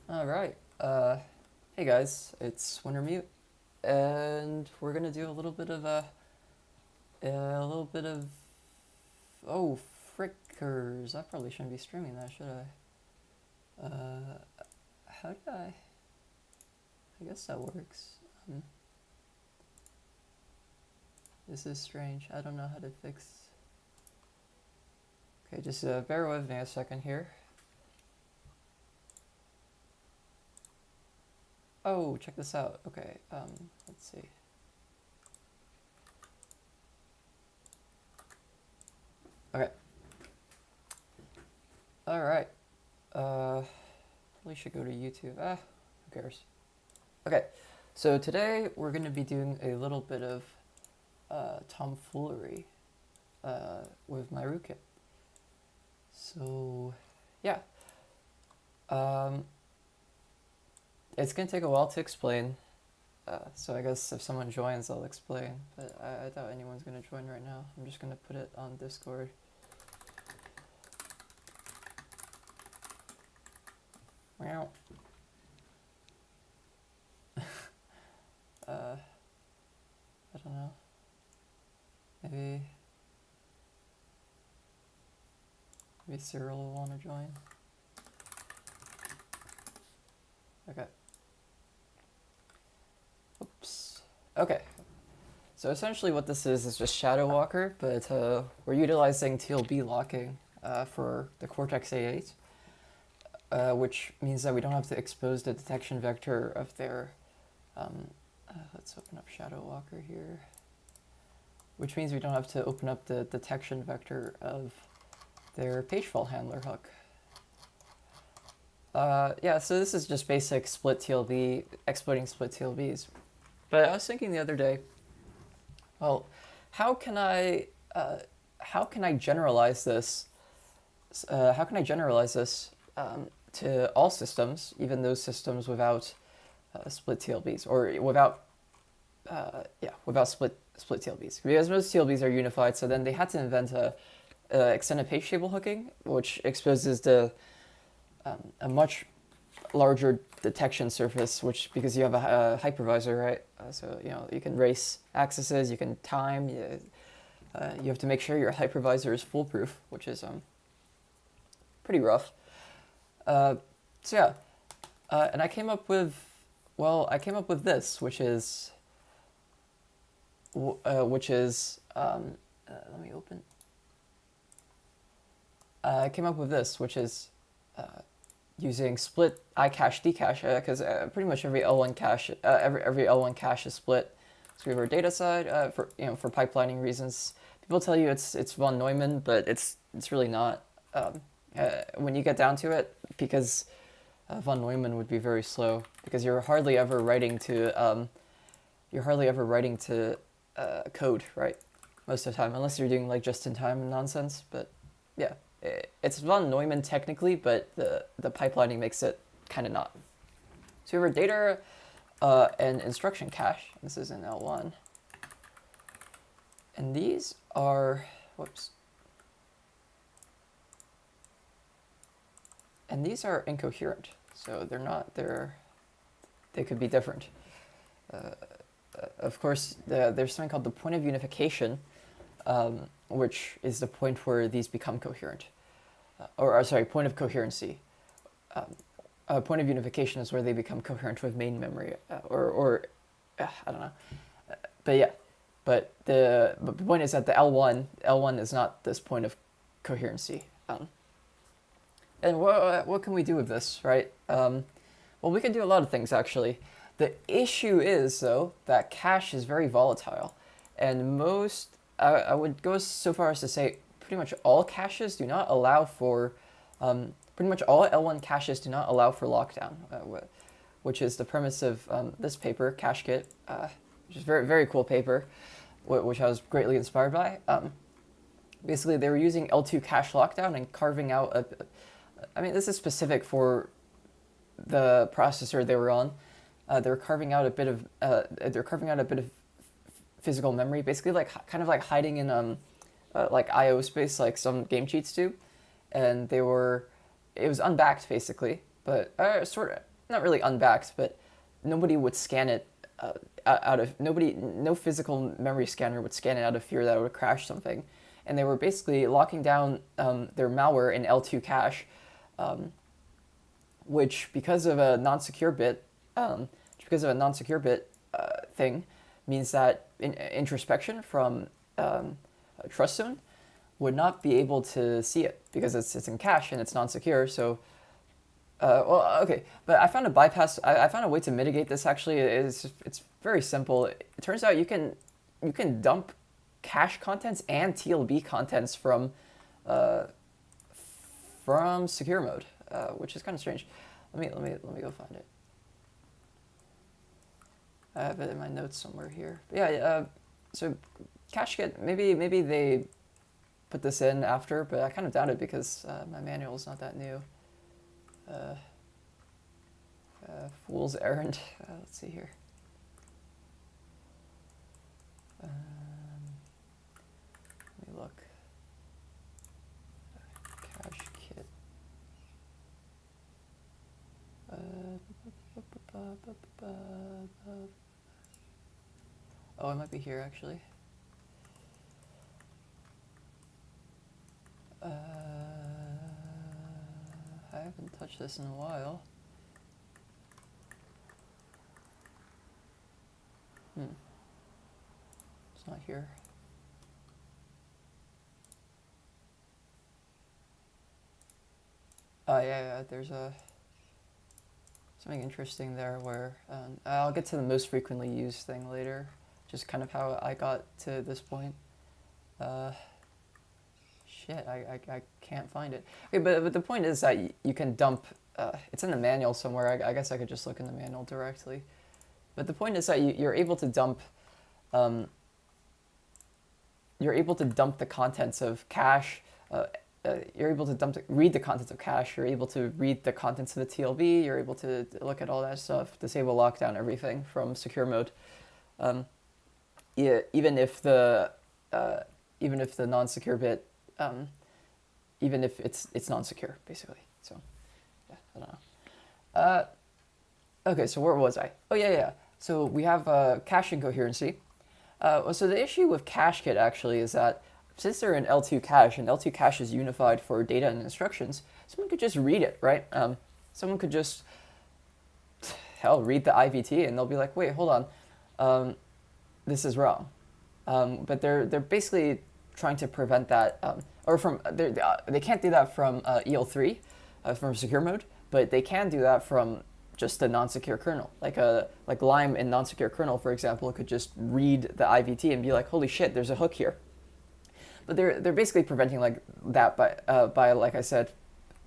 All right. Hey guys, it's Wintermute, and we're gonna do a little bit of oh frickers. I probably shouldn't be streaming that, should I? How did I? I guess that works. This is strange. I don't know how to fix. Okay, just bear with me a second here. Oh, check this out. Okay, let's see. Okay. All right. Probably should go to YouTube. Who cares? Okay, so today we're going to be doing a little bit of tomfoolery with my rootkit. So, yeah. It's going to take a while to explain. So I guess if someone joins, I'll explain. But I doubt anyone's going to join right now. I'm just going to put it on Discord. Wow. I don't know. Maybe Cyril will want to join. Okay. Oops. Okay. So essentially what this is just Shadow Walker, but we're utilizing TLB locking for the Cortex A8, which means that we don't have to expose the detection vector of their... let's open up Shadow Walker here. Which means we don't have to open up the detection vector of their page fault handler hook. Yeah, so this is just basic split TLB, exploiting split TLBs. But I was thinking the other day, well, how can I generalize this? How can I generalize this to all systems, even those systems without split TLBs, or without split TLBs? Because most TLBs are unified, so then they had to invent a extended page table hooking, which exposes a much larger detection surface, which because you have a hypervisor, right? So you can race accesses, you can time. You have to make sure your hypervisor is foolproof, which is pretty rough. So yeah, and I came up with this, which is let me open. I came up with this, which is using split iCache decache, because pretty much every L1 cache, every L1 cache is split. So we have our data side for pipelining reasons. People tell you it's von Neumann, but it's really not. When you get down to it, because von Neumann would be very slow, because you're hardly ever writing to code, right? Most of the time, unless you're doing like just-in-time nonsense. But yeah, it's von Neumann technically, but the pipelining makes it kind of not. So we have our data and instruction cache. This is in L1, and these are and these are incoherent. So they could be different. Of course, there's something called the point of unification, which is the point where these become coherent. Point of coherency. Point of unification is where they become coherent with main memory, I don't know. But yeah, but the point is that the L1 is not this point of coherency. And what can we do with this, right? Well, we can do a lot of things, actually. The issue is, though, that cache is very volatile. And I would go so far as to say pretty much all caches do not allow for, pretty much all L1 caches do not allow for lockdown, which is the premise of this paper, CacheKit, which is a very, very cool paper, which I was greatly inspired by. Basically, they were using L2 cache lockdown and carving out this is specific for the processor they were on. They're carving out a bit of physical memory, basically kind of like hiding in like IO space, like some game cheats do. And it was unbacked basically, but sort of not really unbacked, but nobody would scan it out of no physical memory scanner would scan it out of fear that it would crash something, and they were basically locking down their malware in L2 cache, which because of a non-secure bit, thing means that introspection from a trust zone would not be able to see it because it's in cache and it's non-secure. So, well, okay, but I found a bypass. I found a way to mitigate this. Actually, it's very simple. It turns out you can dump cache contents and TLB contents from secure mode, which is kind of strange. Let me go find it. I have it in my notes somewhere here. But yeah, so CacheKit, maybe they put this in after, but I kind of doubt it because my manual is not that new. Fool's errand. Let's see here. Let me look. CacheKit. Oh, it might be here actually. I haven't touched this in a while. It's not here. Yeah, there's something interesting there where I'll get to the most frequently used thing later, just kind of how I got to this point. Shit, I can't find it. Okay, but the point is that you can dump, it's in the manual somewhere. I guess I could just look in the manual directly. But the point is that you're able to dump, the contents of cache. You're able to read the contents of cache. You're able to read the contents of the TLB. You're able to look at all that stuff, disable lockdown, everything from secure mode. Yeah, even if the non-secure bit, even if it's non-secure, basically. So, yeah, I don't know. Okay, so where was I? Oh yeah. So we have cache incoherency. So the issue with CacheKit actually is that since they're in L2 cache, and L2 cache is unified for data and instructions, someone could just read it, right? Someone could just, read the IVT, and they'll be like, wait, hold on, this is wrong. But they're basically trying to prevent that, they can't do that from EL3, from secure mode, but they can do that from just the non-secure kernel. Like Lime in non-secure kernel, for example, could just read the IVT and be like, holy shit, there's a hook here. But they're basically preventing like that by like I said,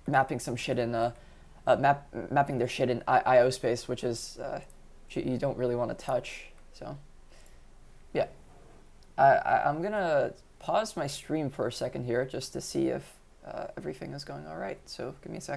mapping some shit in mapping their shit in IO space, which is you don't really want to touch. So yeah, I'm gonna pause my stream for a second here just to see if everything is going all right. So give me a second.